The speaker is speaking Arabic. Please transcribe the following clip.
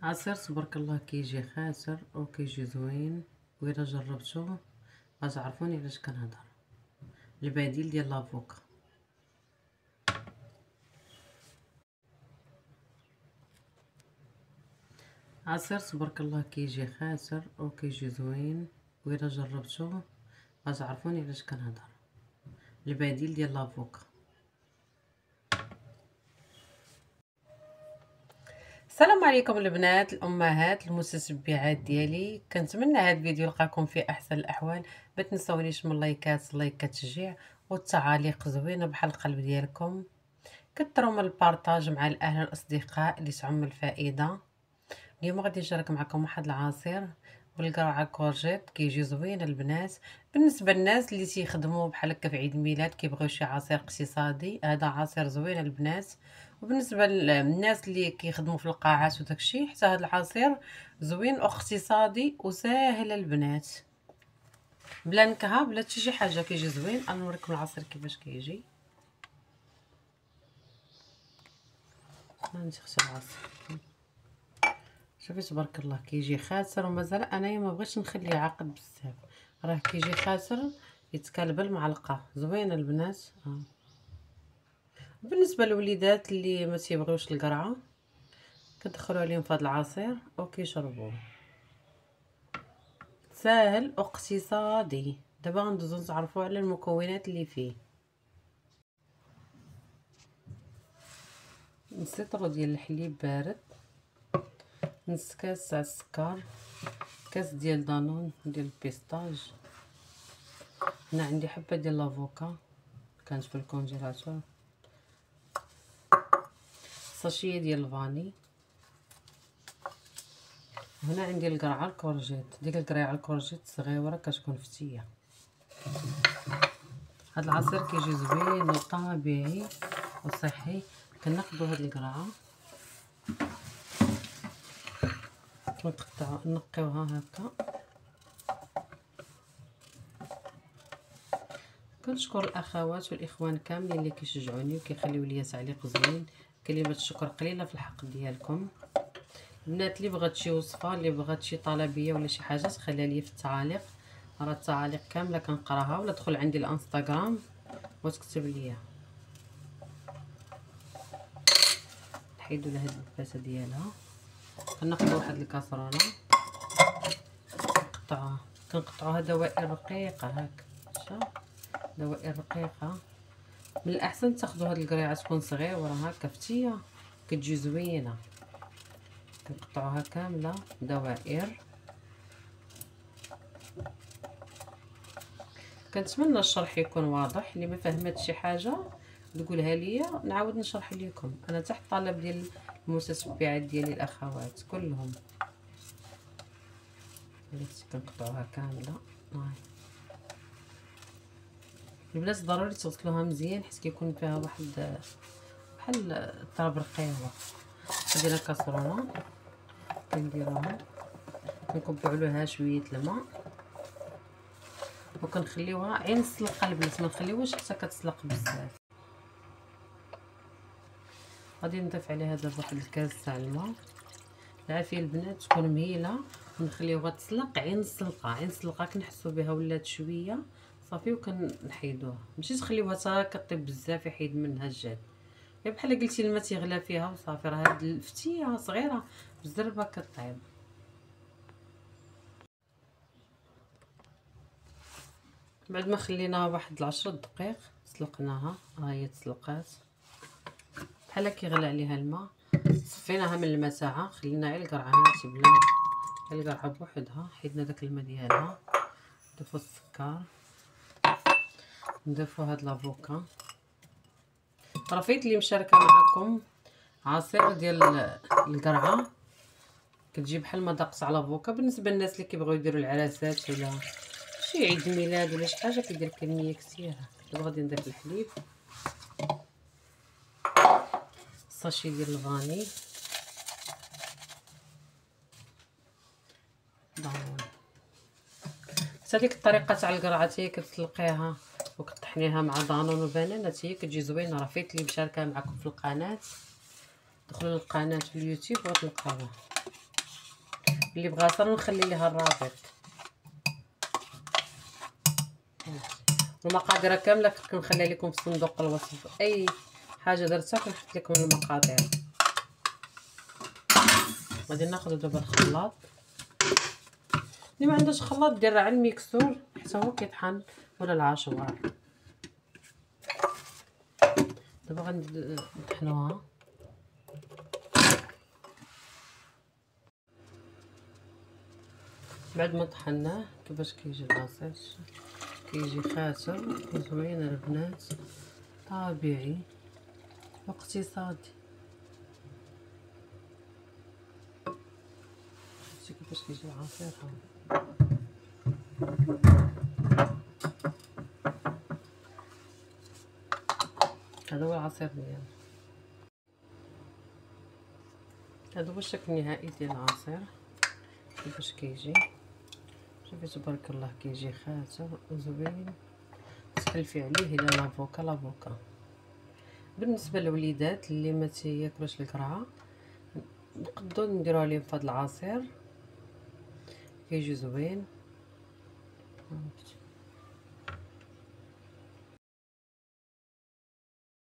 عصير تبارك الله كيجي خاسر وكيجي زوين، وإلا جربتوه غتعرفوني علاش كنهضر. البديل ديال لافوكا. عصير تبارك الله كيجي خاسر وكيجي زوين، وإلا جربتوه غتعرفوني علاش كنهضر. البديل ديال لافوكا. السلام عليكم البنات الامهات المتتبعات ديالي، كنتمنى هذا الفيديو يلقاكم في احسن الاحوال. ما تنسونيش من اللايكات تشجيع والتعاليق زوينه بحال القلب ديالكم. كثروا من البارطاج مع الاهل والاصدقاء اللي تعم الفائده. اليوم غادي نشارك معكم واحد العصير بالقرعه كورجيت، كيجي زوين البنات. بالنسبه للناس اللي تيخدموا بحال هكا في عيد الميلاد كيبغيو شي عصير اقتصادي، هذا عصير زوين البنات. وبالنسبه للناس اللي كيخدموا في القاعات وداكشي، حتى هذا العصير زوين واقتصادي وساهل البنات، بلا نكهه بلا حتى شي حاجه، كيجي زوين. انا نوريكم العصير كيفاش كيجي. هانتي اختي العصير، شوفي تبارك الله كيجي خاسر، ومازال انايا ما بغيتش نخليه عاقد بزاف، راه كيجي خاسر يتكال بالمعلقه. زوين البنات. بالنسبه للوليدات اللي ما تيبغيوش القرعه كتدخلوا عليهم في هذا العصير وكيشربوه، ساهل واقتصادي. دابا غندوزو نتعرفوا على المكونات اللي فيه. نص لتر ديال الحليب بارد، نص كاس تاع السكر، كاس ديال دانون ديال البيستاج. هنا عندي حبه ديال لافوكا كانت في الكونجيلاتور، ساشيه ديال الفاني. هنا عندي القرعه الكورجيت، ديك القرعه الكورجيت صغيره كتكون فتيه. هاد العصير كيجي زوين وطبيعي وصحي. كناخدو هاد القرعه ونقطعو نقيوها هكا. كنشكر الاخوات والاخوان كاملين اللي كيشجعوني وكيخليو ليا تعليق زوين. كلمه الشكر قليله في الحق ديالكم. البنات اللي بغات شي وصفه، اللي بغات شي طلبيه ولا شي حاجه تخليها لي في التعاليق، راه التعاليق كامله كنقراها، ولا تدخل عندي الانستغرام وتكتب ليا. نحيدو لها هاد الباسه ديالها. كناخدو واحد الكاسرونه كنقطعوها دوائر رقيقه هكا، شوف دوائر رقيقه. من الاحسن تاخدوا هاد القريعه تكون صغيره هكا فتيه، كتجي زوينه. كنقطعوها كامله دوائر. كنتمنى الشرح يكون واضح. اللي ما فهمت شي حاجه تقولها ليا نعاود نشرح لكم. انا تحت طلب ديال المتتبعات ديالي الاخوات كلهم. كنقطعوها كامله. البنات ضروري تغسلوها مزيان حيت كيكون فيها واحد بحال التراب رقيقه. عندنا كاسرونه كنديروها، كنكبوا عليها شويه الماء وكنخليوها عين السلقه البنات، ما نخليوهاش حتى كتسلق بزاف. غادي نضيف عليها دابا واحد الكاس تاع الماء. العافيه البنات تكون مهيله، ونخليوها تسلق عين السلقه. عين السلقه كنحسوا بها ولات شويه صافي وكنحيدوها. ماشي تخليوها حتى كطيب بزاف يحيد منها الجاد، بحال قلتي الماء تيغلى فيها وصافي. راه هاد الفتيه صغيره بالزربه كطيب. بعد ما خليناها واحد 10 دقائق سلقناها، ها هي تسلقات بحال كيغلى عليها الماء. صفيناها من الماء تاعها، خلينا غير القرعه هانتي بلا القرعه بوحدها. حيدنا داك الماء ديالها، نضيفو السكر، نضيفو هاد لافوكا. راه فايت لي مشاركه معكم عصير ديال القرعه كتجي بحال مذاق تاع لافوكا. بالنسبه للناس اللي كيبغيو يديروا العراسات ولا شي عيد ميلاد ولا شي حاجه كيدير كميه كثيره. دابا غادي نضيف الحليب، ساشي ديال الفاني، حتى ديك الطريقه تاع القرعه هي كتسلقيها وكطحنيها مع دانون وبنانه هي كتجي زوينه. راه فايت لي مشاركه معكم في القناه، دخلوا للقناه في اليوتيوب وتلقاوها. اللي بغا صار نخلي ليها الرابط. المقادير كامله كنت كنخليها لكم في صندوق الوصف، اي حاجه درتها كنحط لكم المقادير. غادي ناخذ دابا الخلاط. اللي ما عندوش خلاط دير على الميكسور حتى هو كيطحن، ولا العاشوار. دابا غنطحنوها. بعد ما طحناه كيفاش كيجي العصير، كيجي خاتم وزوين البنات، طبيعي واقتصادي. شفتي كيفاش كيجي العصير؟ هذا هو العصير ديالو. هذا هو الشكل النهائي ديال العصير كيفاش كيجي. شوفي تبارك الله كيجي خاتم زوين، تحلفي عليه الى لافوكا. بالنسبه للوليدات اللي ما تياكلوش القرعه نقدروا نديروا عليهم في هذا العصير، كيجي زوين.